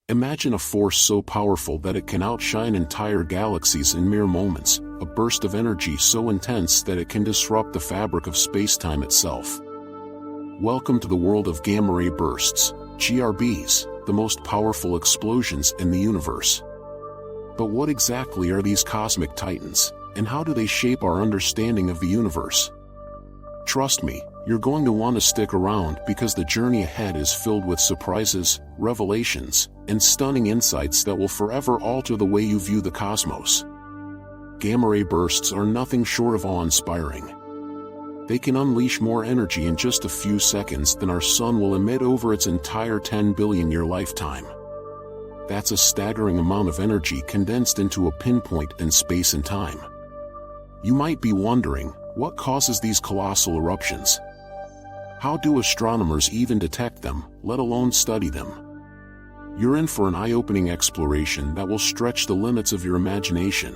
Imagine a force so powerful that it can outshine entire galaxies in mere moments, a burst of energy so intense that it can disrupt the fabric of space-time itself. Welcome to the world of gamma-ray bursts, GRBs, the most powerful explosions in the universe. But what exactly are these cosmic titans, and how do they shape our understanding of the universe? Trust me, you're going to want to stick around because the journey ahead is filled with surprises, revelations, and stunning insights that will forever alter the way you view the cosmos. Gamma-ray bursts are nothing short of awe-inspiring. They can unleash more energy in just a few seconds than our sun will emit over its entire 10 billion-year lifetime. That's a staggering amount of energy condensed into a pinpoint in space and time. You might be wondering, what causes these colossal eruptions? How do astronomers even detect them, let alone study them? You're in for an eye-opening exploration that will stretch the limits of your imagination.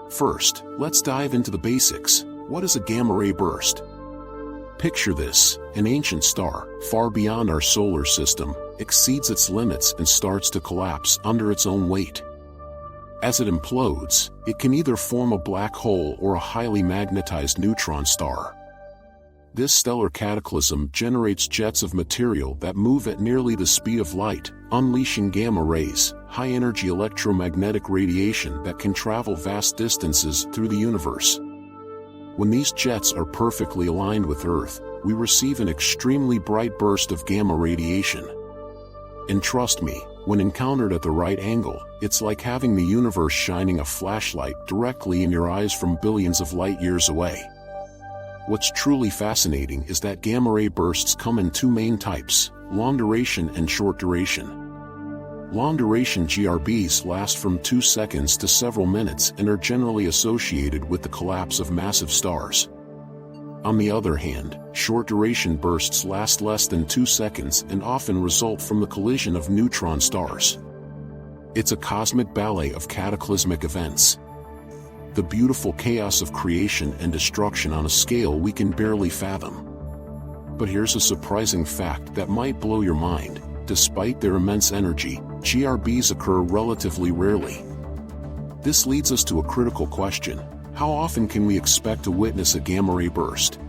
First, let's dive into the basics. What is a gamma-ray burst? Picture this: an ancient star, far beyond our solar system, exceeds its limits and starts to collapse under its own weight. As it implodes, it can either form a black hole or a highly magnetized neutron star. This stellar cataclysm generates jets of material that move at nearly the speed of light, unleashing gamma rays, high-energy electromagnetic radiation that can travel vast distances through the universe. When these jets are perfectly aligned with Earth, we receive an extremely bright burst of gamma radiation. And trust me, when encountered at the right angle, it's like having the universe shining a flashlight directly in your eyes from billions of light-years away. What's truly fascinating is that gamma-ray bursts come in two main types: long-duration and short-duration. Long-duration GRBs last from 2 seconds to several minutes and are generally associated with the collapse of massive stars. On the other hand, short-duration bursts last less than 2 seconds and often result from the collision of neutron stars. It's a cosmic ballet of cataclysmic events. The beautiful chaos of creation and destruction on a scale we can barely fathom. But here's a surprising fact that might blow your mind: despite their immense energy, GRBs occur relatively rarely. This leads us to a critical question: how often can we expect to witness a gamma-ray burst?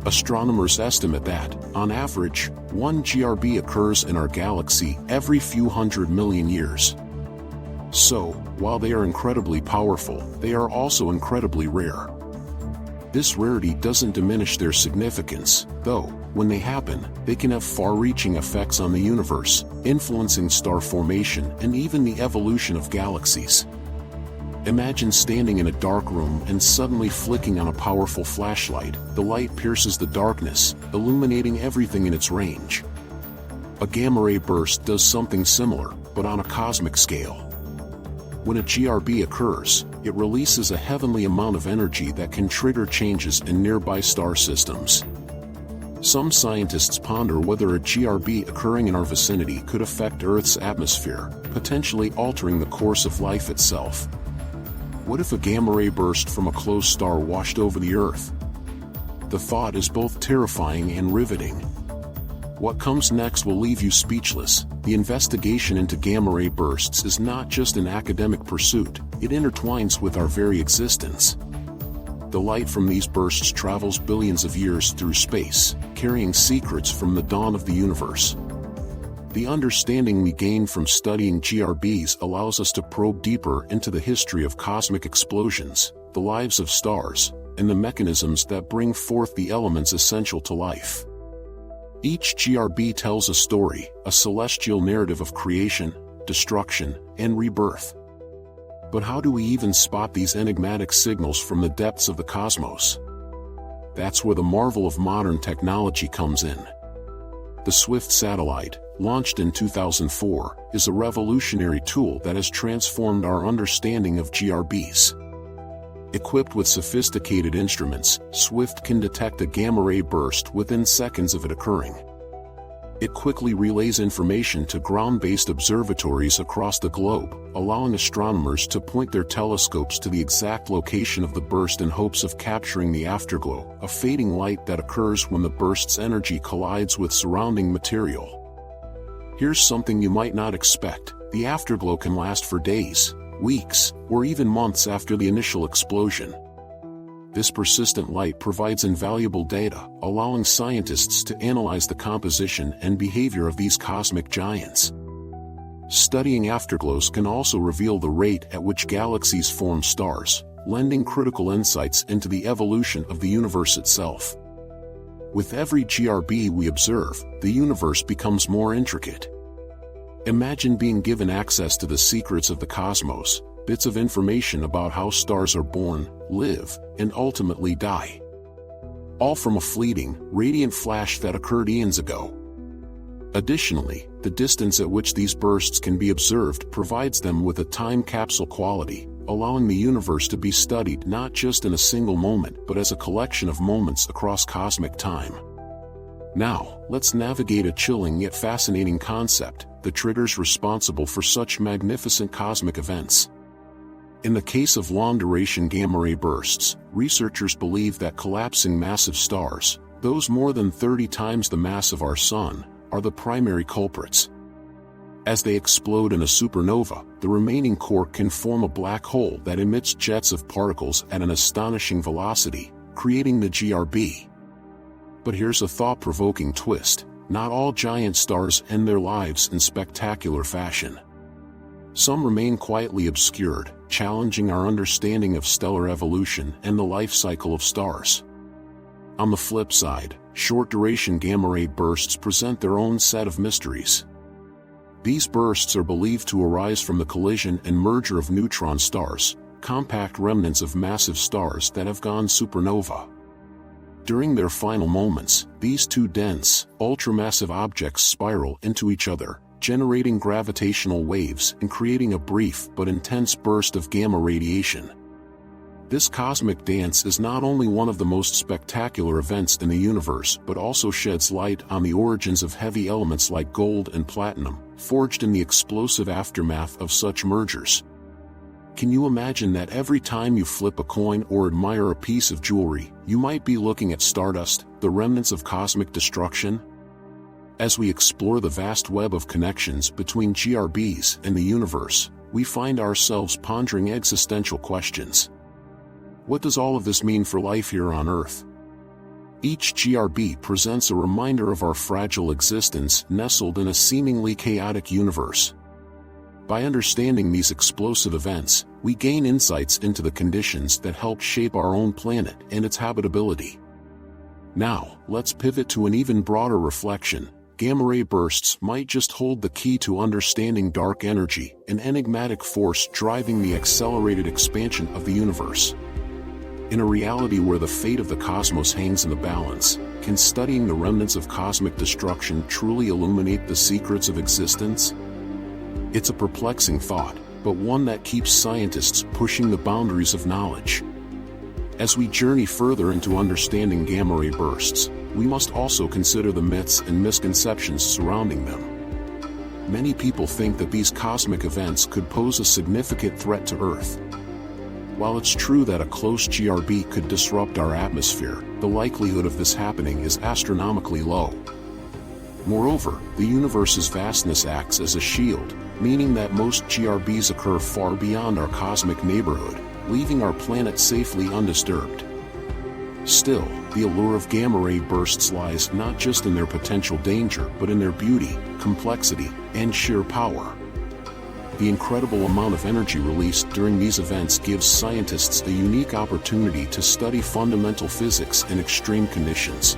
Astronomers estimate that, on average, one GRB occurs in our galaxy every few 100 million years. So, while they are incredibly powerful, they are also incredibly rare. This rarity doesn't diminish their significance, though. When they happen, they can have far-reaching effects on the universe, influencing star formation and even the evolution of galaxies. Imagine standing in a dark room and suddenly flicking on a powerful flashlight. The light pierces the darkness, illuminating everything in its range. A gamma-ray burst does something similar, but on a cosmic scale. When a GRB occurs, it releases a heavenly amount of energy that can trigger changes in nearby star systems. Some scientists ponder whether a GRB occurring in our vicinity could affect Earth's atmosphere, potentially altering the course of life itself. What if a gamma-ray burst from a close star washed over the Earth? The thought is both terrifying and riveting. What comes next will leave you speechless. The investigation into gamma-ray bursts is not just an academic pursuit, it intertwines with our very existence. The light from these bursts travels billions of years through space, carrying secrets from the dawn of the universe. The understanding we gain from studying GRBs allows us to probe deeper into the history of cosmic explosions, the lives of stars, and the mechanisms that bring forth the elements essential to life. Each GRB tells a story, a celestial narrative of creation, destruction, and rebirth. But how do we even spot these enigmatic signals from the depths of the cosmos? That's where the marvel of modern technology comes in. The SWIFT satellite, launched in 2004, is a revolutionary tool that has transformed our understanding of GRBs. Equipped with sophisticated instruments, SWIFT can detect a gamma-ray burst within seconds of it occurring. It quickly relays information to ground-based observatories across the globe, allowing astronomers to point their telescopes to the exact location of the burst in hopes of capturing the afterglow, a fading light that occurs when the burst's energy collides with surrounding material. Here's something you might not expect. The afterglow can last for days, weeks, or even months after the initial explosion. This persistent light provides invaluable data, allowing scientists to analyze the composition and behavior of these cosmic giants. Studying afterglows can also reveal the rate at which galaxies form stars, lending critical insights into the evolution of the universe itself. With every GRB we observe, the universe becomes more intricate. Imagine being given access to the secrets of the cosmos, bits of information about how stars are born, live, and ultimately die. All from a fleeting, radiant flash that occurred eons ago. Additionally, the distance at which these bursts can be observed provides them with a time capsule quality, allowing the universe to be studied not just in a single moment but as a collection of moments across cosmic time. Now, let's navigate a chilling yet fascinating concept: the triggers responsible for such magnificent cosmic events. In the case of long-duration gamma-ray bursts, researchers believe that collapsing massive stars, those more than 30 times the mass of our Sun, are the primary culprits. As they explode in a supernova, the remaining core can form a black hole that emits jets of particles at an astonishing velocity, creating the GRB. But here's a thought-provoking twist: not all giant stars end their lives in spectacular fashion. Some remain quietly obscured, challenging our understanding of stellar evolution and the life cycle of stars. On the flip side, short-duration gamma-ray bursts present their own set of mysteries. These bursts are believed to arise from the collision and merger of neutron stars, compact remnants of massive stars that have gone supernova. During their final moments, these two dense, ultramassive objects spiral into each other, generating gravitational waves and creating a brief but intense burst of gamma radiation. This cosmic dance is not only one of the most spectacular events in the universe but also sheds light on the origins of heavy elements like gold and platinum, forged in the explosive aftermath of such mergers. Can you imagine that every time you flip a coin or admire a piece of jewelry, you might be looking at stardust, the remnants of cosmic destruction? As we explore the vast web of connections between GRBs and the universe, we find ourselves pondering existential questions. What does all of this mean for life here on Earth? Each GRB presents a reminder of our fragile existence nestled in a seemingly chaotic universe. By understanding these explosive events, we gain insights into the conditions that help shape our own planet and its habitability. Now, let's pivot to an even broader reflection. Gamma-ray bursts might just hold the key to understanding dark energy, an enigmatic force driving the accelerated expansion of the universe. In a reality where the fate of the cosmos hangs in the balance, can studying the remnants of cosmic destruction truly illuminate the secrets of existence? It's a perplexing thought, but one that keeps scientists pushing the boundaries of knowledge. As we journey further into understanding gamma-ray bursts, we must also consider the myths and misconceptions surrounding them. Many people think that these cosmic events could pose a significant threat to Earth. While it's true that a close GRB could disrupt our atmosphere, the likelihood of this happening is astronomically low. Moreover, the universe's vastness acts as a shield, meaning that most GRBs occur far beyond our cosmic neighborhood, leaving our planet safely undisturbed. Still, the allure of gamma-ray bursts lies not just in their potential danger but in their beauty, complexity, and sheer power. The incredible amount of energy released during these events gives scientists a unique opportunity to study fundamental physics in extreme conditions.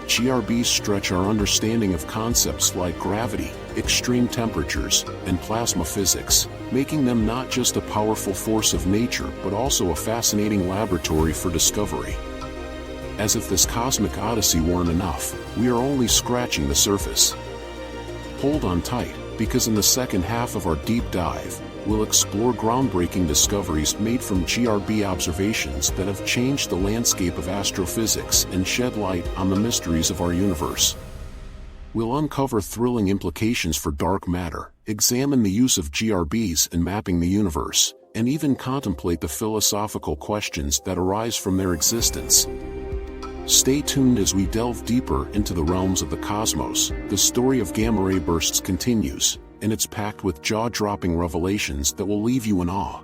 GRBs stretch our understanding of concepts like gravity, extreme temperatures, and plasma physics, making them not just a powerful force of nature but also a fascinating laboratory for discovery. As if this cosmic odyssey weren't enough, we are only scratching the surface. Hold on tight, because in the second half of our deep dive, we'll explore groundbreaking discoveries made from GRB observations that have changed the landscape of astrophysics and shed light on the mysteries of our universe. We'll uncover thrilling implications for dark matter, examine the use of GRBs in mapping the universe, and even contemplate the philosophical questions that arise from their existence. Stay tuned as we delve deeper into the realms of the cosmos. The story of gamma-ray bursts continues, and it's packed with jaw-dropping revelations that will leave you in awe.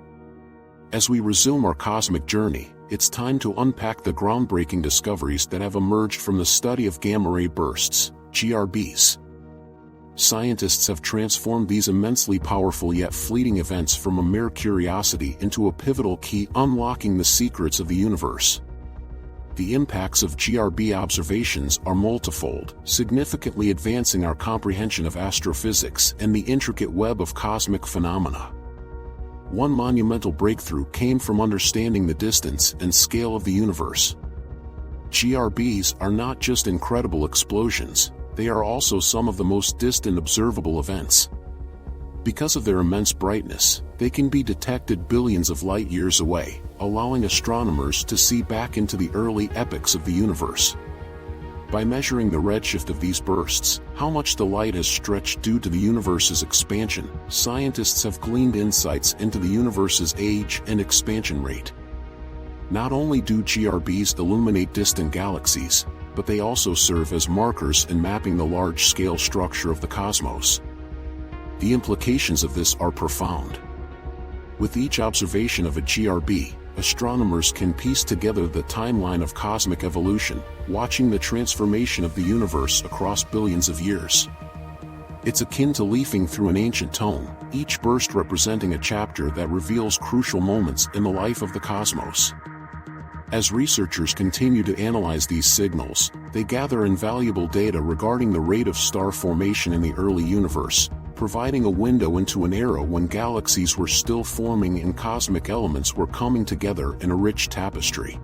As we resume our cosmic journey, it's time to unpack the groundbreaking discoveries that have emerged from the study of gamma-ray bursts, GRBs. Scientists have transformed these immensely powerful yet fleeting events from a mere curiosity into a pivotal key unlocking the secrets of the universe. The impacts of GRB observations are multifold, significantly advancing our comprehension of astrophysics and the intricate web of cosmic phenomena. One monumental breakthrough came from understanding the distance and scale of the universe. GRBs are not just incredible explosions, they are also some of the most distant observable events. Because of their immense brightness, they can be detected billions of light years away, allowing astronomers to see back into the early epochs of the universe. By measuring the redshift of these bursts, how much the light has stretched due to the universe's expansion, scientists have gleaned insights into the universe's age and expansion rate. Not only do GRBs illuminate distant galaxies, but they also serve as markers in mapping the large-scale structure of the cosmos. The implications of this are profound. With each observation of a GRB, astronomers can piece together the timeline of cosmic evolution, watching the transformation of the universe across billions of years. It's akin to leafing through an ancient tome, each burst representing a chapter that reveals crucial moments in the life of the cosmos. As researchers continue to analyze these signals, they gather invaluable data regarding the rate of star formation in the early universe, providing a window into an era when galaxies were still forming and cosmic elements were coming together in a rich tapestry.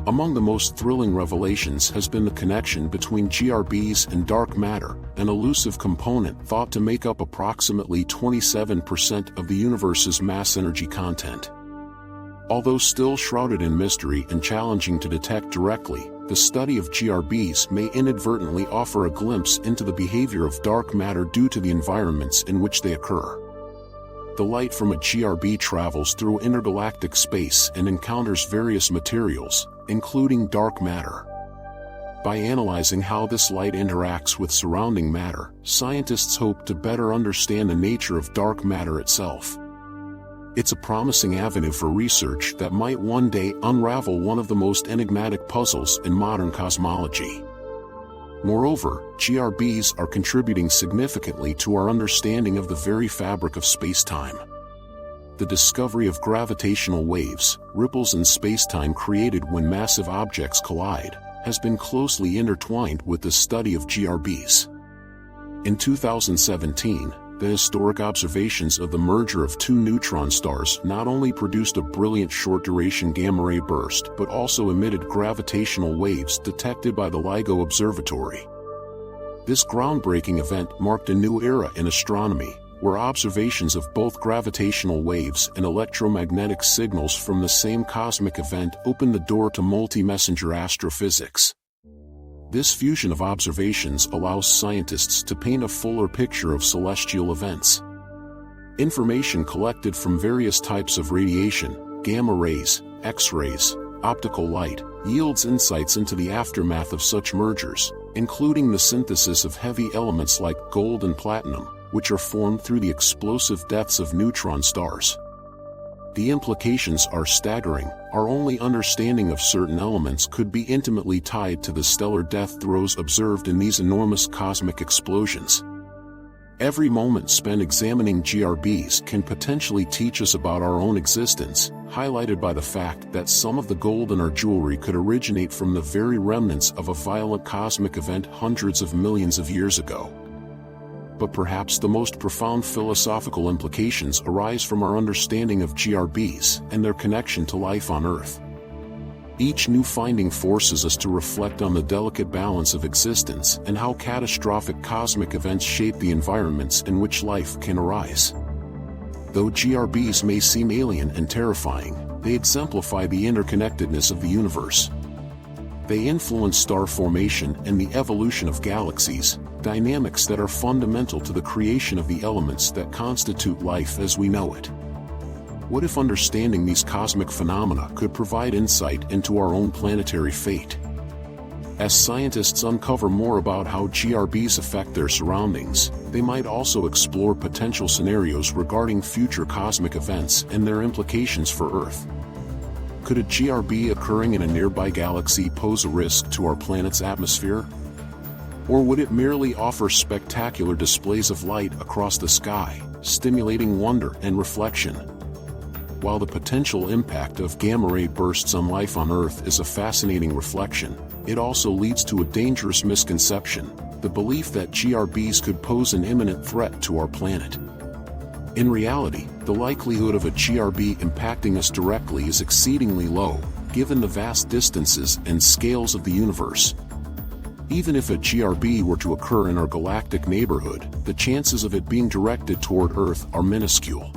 Among the most thrilling revelations has been the connection between GRBs and dark matter, an elusive component thought to make up approximately 27% of the universe's mass energy content. Although still shrouded in mystery and challenging to detect directly, the study of GRBs may inadvertently offer a glimpse into the behavior of dark matter due to the environments in which they occur. The light from a GRB travels through intergalactic space and encounters various materials, including dark matter. By analyzing how this light interacts with surrounding matter, scientists hope to better understand the nature of dark matter itself. It's a promising avenue for research that might one day unravel one of the most enigmatic puzzles in modern cosmology. Moreover, GRBs are contributing significantly to our understanding of the very fabric of space-time. The discovery of gravitational waves, ripples in space-time created when massive objects collide, has been closely intertwined with the study of GRBs. In 2017, the historic observations of the merger of two neutron stars not only produced a brilliant short-duration gamma-ray burst but also emitted gravitational waves detected by the LIGO Observatory. This groundbreaking event marked a new era in astronomy, where observations of both gravitational waves and electromagnetic signals from the same cosmic event opened the door to multi-messenger astrophysics. This fusion of observations allows scientists to paint a fuller picture of celestial events. Information collected from various types of radiation, gamma rays, X-rays, optical light, yields insights into the aftermath of such mergers, including the synthesis of heavy elements like gold and platinum, which are formed through the explosive deaths of neutron stars. The implications are staggering. Our only understanding of certain elements could be intimately tied to the stellar death throes observed in these enormous cosmic explosions. Every moment spent examining GRBs can potentially teach us about our own existence, highlighted by the fact that some of the gold in our jewelry could originate from the very remnants of a violent cosmic event hundreds of millions of years ago. But perhaps the most profound philosophical implications arise from our understanding of GRBs and their connection to life on Earth. Each new finding forces us to reflect on the delicate balance of existence and how catastrophic cosmic events shape the environments in which life can arise. Though GRBs may seem alien and terrifying, they exemplify the interconnectedness of the universe. They influence star formation and the evolution of galaxies, dynamics that are fundamental to the creation of the elements that constitute life as we know it. What if understanding these cosmic phenomena could provide insight into our own planetary fate? As scientists uncover more about how GRBs affect their surroundings, they might also explore potential scenarios regarding future cosmic events and their implications for Earth. Could a GRB occurring in a nearby galaxy pose a risk to our planet's atmosphere? Or would it merely offer spectacular displays of light across the sky, stimulating wonder and reflection? While the potential impact of gamma-ray bursts on life on Earth is a fascinating reflection, it also leads to a dangerous misconception, the belief that GRBs could pose an imminent threat to our planet. In reality, the likelihood of a GRB impacting us directly is exceedingly low, given the vast distances and scales of the universe. Even if a GRB were to occur in our galactic neighborhood, the chances of it being directed toward Earth are minuscule.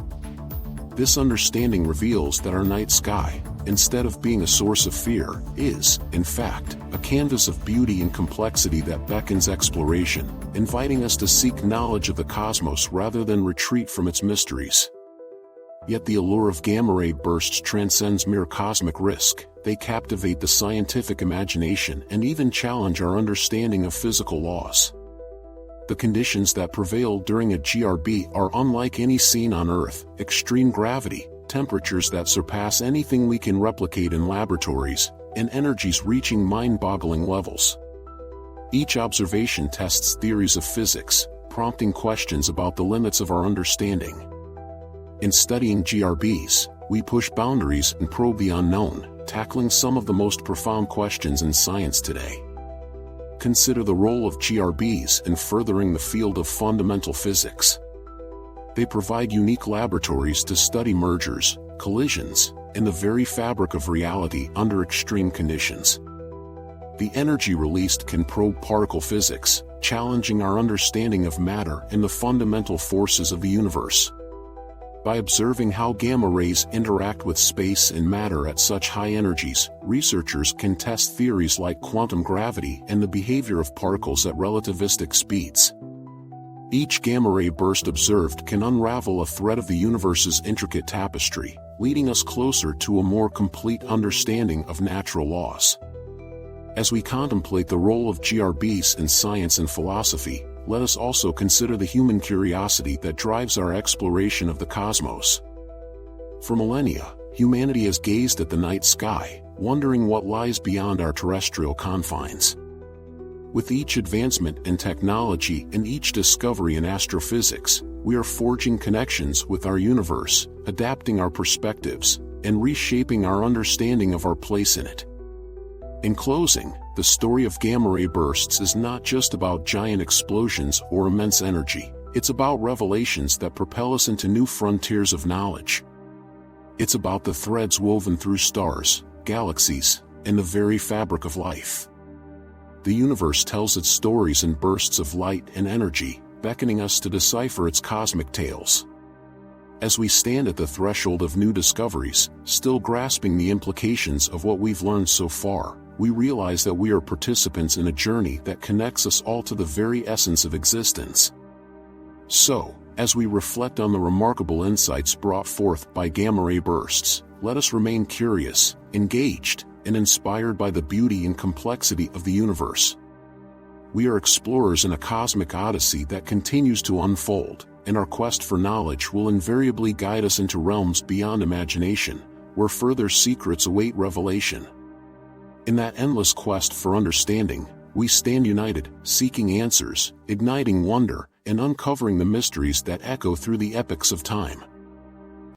This understanding reveals that our night sky, instead of being a source of fear, is, in fact, a canvas of beauty and complexity that beckons exploration, inviting us to seek knowledge of the cosmos rather than retreat from its mysteries. Yet the allure of gamma-ray bursts transcends mere cosmic risk. They captivate the scientific imagination and even challenge our understanding of physical laws. The conditions that prevail during a GRB are unlike any seen on Earth: extreme gravity, temperatures that surpass anything we can replicate in laboratories, and energies reaching mind-boggling levels. Each observation tests theories of physics, prompting questions about the limits of our understanding. In studying GRBs, we push boundaries and probe the unknown, tackling some of the most profound questions in science today. Consider the role of GRBs in furthering the field of fundamental physics. They provide unique laboratories to study mergers, collisions, and the very fabric of reality under extreme conditions. The energy released can probe particle physics, challenging our understanding of matter and the fundamental forces of the universe. By observing how gamma rays interact with space and matter at such high energies, researchers can test theories like quantum gravity and the behavior of particles at relativistic speeds. Each gamma-ray burst observed can unravel a thread of the universe's intricate tapestry, leading us closer to a more complete understanding of natural laws. As we contemplate the role of GRBs in science and philosophy, let us also consider the human curiosity that drives our exploration of the cosmos. For millennia, humanity has gazed at the night sky, wondering what lies beyond our terrestrial confines. With each advancement in technology and each discovery in astrophysics, we are forging connections with our universe, adapting our perspectives, and reshaping our understanding of our place in it. In closing, the story of gamma-ray bursts is not just about giant explosions or immense energy. It's about revelations that propel us into new frontiers of knowledge. It's about the threads woven through stars, galaxies, and the very fabric of life. The universe tells its stories in bursts of light and energy, beckoning us to decipher its cosmic tales. As we stand at the threshold of new discoveries, still grasping the implications of what we've learned so far, we realize that we are participants in a journey that connects us all to the very essence of existence. So, as we reflect on the remarkable insights brought forth by gamma-ray bursts, let us remain curious, engaged, and inspired by the beauty and complexity of the universe. We are explorers in a cosmic odyssey that continues to unfold, and our quest for knowledge will invariably guide us into realms beyond imagination, where further secrets await revelation. In that endless quest for understanding, we stand united, seeking answers, igniting wonder, and uncovering the mysteries that echo through the epochs of time.